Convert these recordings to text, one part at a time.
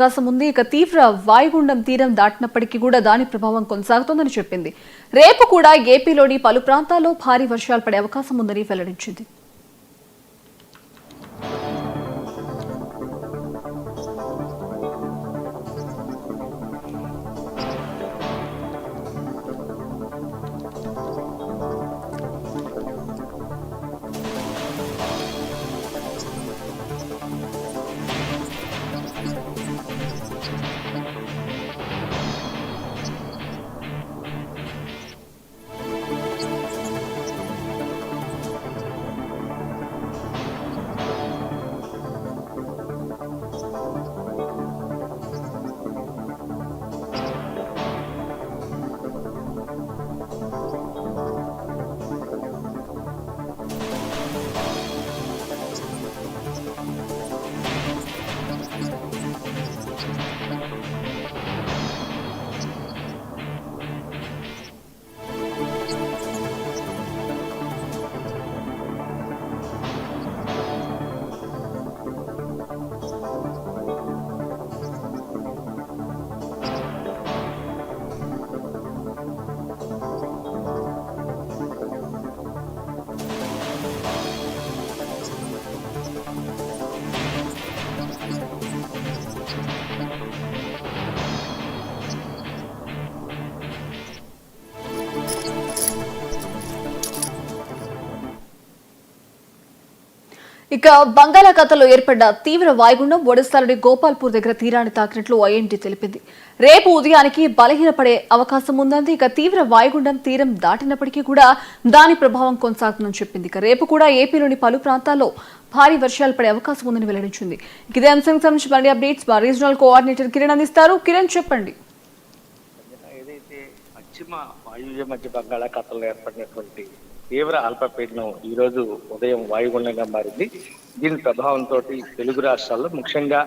అవకాశం ఉంది. ఇక తీవ్ర వాయుగుండం తీరం దాటినప్పటికీ కూడా దాని ప్రభావం కొనసాగుతోందని చెప్పింది. రేపు కూడా ఏపీలోని పలు ప్రాంతాల్లో భారీ వర్షాలు పడే అవకాశం ఉందని వెల్లడించింది. ఇక బంగాళాఖాతంలో ఏర్పడ్డ తీవ్ర వాయుగుండం ఒడిశాలోని గోపాల్పూర్ దగ్గర తీరాన్ని తాకినట్లు ఐఎండీ తెలిపింది. రేపు ఉదయానికి బలహీనపడే అవకాశం ఉందని, ఇక తీవ్ర వాయుగుండం తీరం దాటినప్పటికీ కూడా దాని ప్రభావం కొనసాగుతుందని చెప్పింది. ఇక రేపు కూడా ఏపీలోని పలు ప్రాంతాల్లో భారీ వర్షాలు పడే అవకాశం ఉందని వెల్లడించింది. ఇదే అంశానికి సంబంధించి మరిన్ని అప్డేట్స్ మా రీజనల్ కోఆర్డినేటర్ కిరణ్ అందిస్తారు. కిరణ్, చెప్పండి. ఏదైతే పశ్చిమ వాయువ్య మధ్య బంగాళాఖాతంలో ఏర్పడినటువంటి తీవ్ర అల్పపీడనం ఈ రోజు ఉదయం వాయుగుండంగా మారింది. దీని ప్రభావంతో తెలుగు రాష్ట్రాల్లో ముఖ్యంగా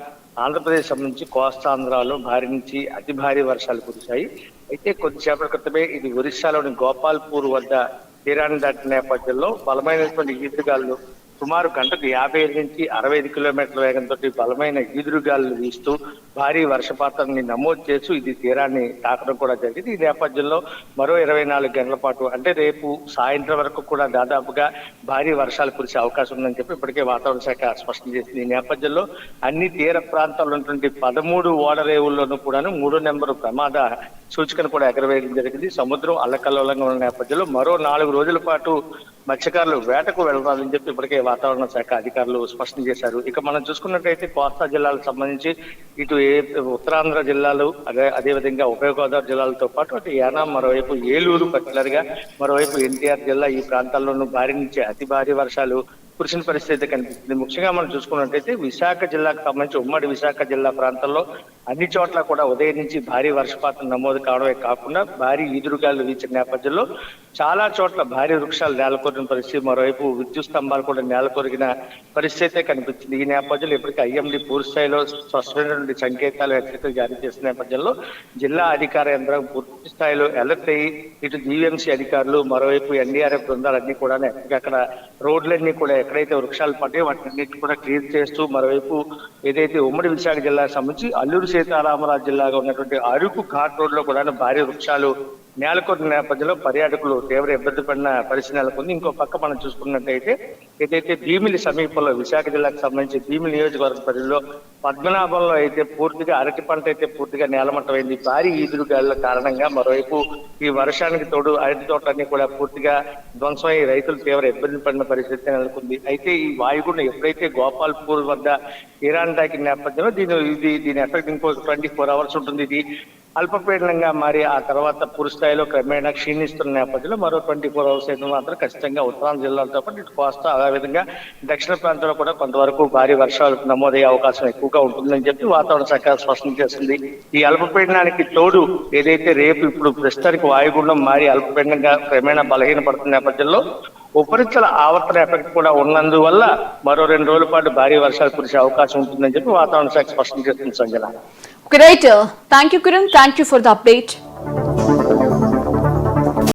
ఆంధ్రప్రదేశ్ సంబంధించి కోస్తాంధ్రాలో భారీ నుంచి అతి భారీ వర్షాలు కురిశాయి. అయితే కొద్దిసేపటి క్రితమే ఇది ఒరిస్సాలోని గోపాల్పూర్ వద్ద తీరాన్ని దాటిన నేపథ్యంలో బలమైనటువంటి ఈదురుగాలు సుమారు గంటకు 55 నుంచి 65 కిలోమీటర్ల వేగంతో బలమైన ఈదురుగాలు వీస్తూ భారీ వర్షపాతాన్ని నమోదు చేస్తూ ఇది తీరాన్ని తాకడం కూడా జరిగింది. ఈ నేపథ్యంలో మరో 24 గంటల పాటు అంటే రేపు సాయంత్రం వరకు కూడా దాదాపుగా భారీ వర్షాలు కురిసే అవకాశం ఉందని చెప్పి ఇప్పటికే వాతావరణ శాఖ స్పష్టం చేసింది. ఈ నేపథ్యంలో అన్ని తీర ప్రాంతాల్లో ఉన్నటువంటి 13 ఓడరేవుల్లోనూ కూడాను 3వ నెంబరు ప్రమాద సూచికను కూడా ఎగరవేయడం జరిగింది. సముద్రం అల్లకల్లోలంగా ఉన్న నేపథ్యంలో మరో 4 రోజుల పాటు మత్స్యకారులు వేటకు వెళ్లాలని చెప్పి ఇప్పటికే వాతావరణ శాఖ అధికారులు స్పష్టం చేశారు. ఇక మనం చూసుకున్నట్టయితే కోస్తా జిల్లాలకు సంబంధించి ఇటు ఉత్తరాంధ్ర జిల్లాలు అదేవిధంగా ఉభయ గోదావరి జిల్లాలతో పాటు అటు యానాం, మరోవైపు ఏలూరు పర్టికులర్ గా, మరోవైపు ఎన్టీఆర్ జిల్లా ఈ ప్రాంతాల్లోనూ భారీ నుంచి అతి భారీ వర్షాలు కురిసిన పరిస్థితి కనిపిస్తుంది. ముఖ్యంగా మనం చూసుకున్నట్టయితే విశాఖ జిల్లాకు సంబంధించి ఉమ్మడి విశాఖ జిల్లా ప్రాంతంలో అన్ని చోట్ల కూడా ఉదయం నుంచి భారీ వర్షపాతం నమోదు కావడమే కాకుండా భారీ ఈదురుగాలు వీచిన నేపథ్యంలో చాలా చోట్ల భారీ వృక్షాలు నేలకొరిన పరిస్థితి, మరోవైపు విద్యుత్ స్తంభాలు కూడా నేలకొరిగిన పరిస్థితి కనిపించింది. ఈ నేపథ్యంలో ఇప్పటికీ ఐఎండీ పూర్తి స్థాయిలో స్పష్టమైనటువంటి సంకేతాలు హెచ్చరికలు జారీ చేసిన నేపథ్యంలో జిల్లా అధికార యంత్రం పూర్తి స్థాయిలో అలర్ట్ అయ్యి ఇటు జీవీఎంసీ అధికారులు, మరోవైపు ఎన్డీఆర్ఎఫ్ బృందాలన్నీ కూడా అక్కడ రోడ్లన్నీ కూడా ఎక్కడైతే వృక్షాలు పడ్డాయో వాటిని కూడా క్లియర్ చేస్తూ, మరోవైపు ఏదైతే ఉమ్మడి విశాఖ జిల్లాకు సంబంధించి అల్లూరు సీతారామరాజు జిల్లాగా ఉన్నటువంటి అరకు ఘాట్ రోడ్ లో కూడా భారీ వృక్షాలు నేలకొన్న నేపథ్యంలో పర్యాటకులు తీవ్ర ఇబ్బంది పడిన పరిస్థితి నెలకొంది. ఇంకో పక్క మనం చూసుకున్నట్టయితే ఏదైతే భీమిలి సమీపంలో విశాఖ జిల్లాకు సంబంధించి భీమిలి నియోజకవర్గ పరిధిలో పద్మనాభంలో అయితే పూర్తిగా అరటి పంట అయితే పూర్తిగా నేలమట్టమైంది. భారీ ఈదురుగాలుల కారణంగా మరోవైపు ఈ వర్షానికి తోడు అరటి తోటలన్నీ కూడా పూర్తిగా ధ్వంసమై రైతులు తీవ్ర ఇబ్బంది పడిన పరిస్థితి నెలకొంది. అయితే ఈ వాయుగుండం ఎప్పుడైతే గోపాల్పూర్ వద్ద తీరాన్ని తాకిన నేపథ్యంలో దీని ఎఫెక్ట్ ఇంకో 24 అవర్స్ ఉంటుంది. ఇది అల్పపీడనంగా మారి ఆ తర్వాత పూర్తి స్థాయిలో క్రమేణా క్షీణిస్తున్న నేపథ్యంలో మరో 24 అవర్స్ అయితే మాత్రం ఖచ్చితంగా ఉత్తరాంధ్ర జిల్లాలతో పాటు ఇటు కోస్తా అదేవిధంగా దక్షిణ ప్రాంతంలో కూడా కొంతవరకు భారీ వర్షాలు నమోదయ్యే అవకాశం ఎక్కువగా ఉంటుందని చెప్పి వాతావరణ శాఖ స్పష్టం చేస్తుంది. ఈ అల్పపీడనానికి తోడు ఏదైతే రేపు ఇప్పుడు ప్రస్తుతానికి వాయుగుండం మారి అల్పపీడనంగా క్రమేణా బలహీనపడుతున్న నేపథ్యంలో ఉపరితల ఆవర్తన ఎఫెక్ట్ కూడా ఉన్నందువల్ల మరో 2 రోజుల పాటు భారీ వర్షాలు కురిసే అవకాశం ఉంటుందని చెప్పి వాతావరణ శాఖ స్పష్టం చేస్తుంది. Sanjana. Great. Thank you, Kiran. Thank you for the update.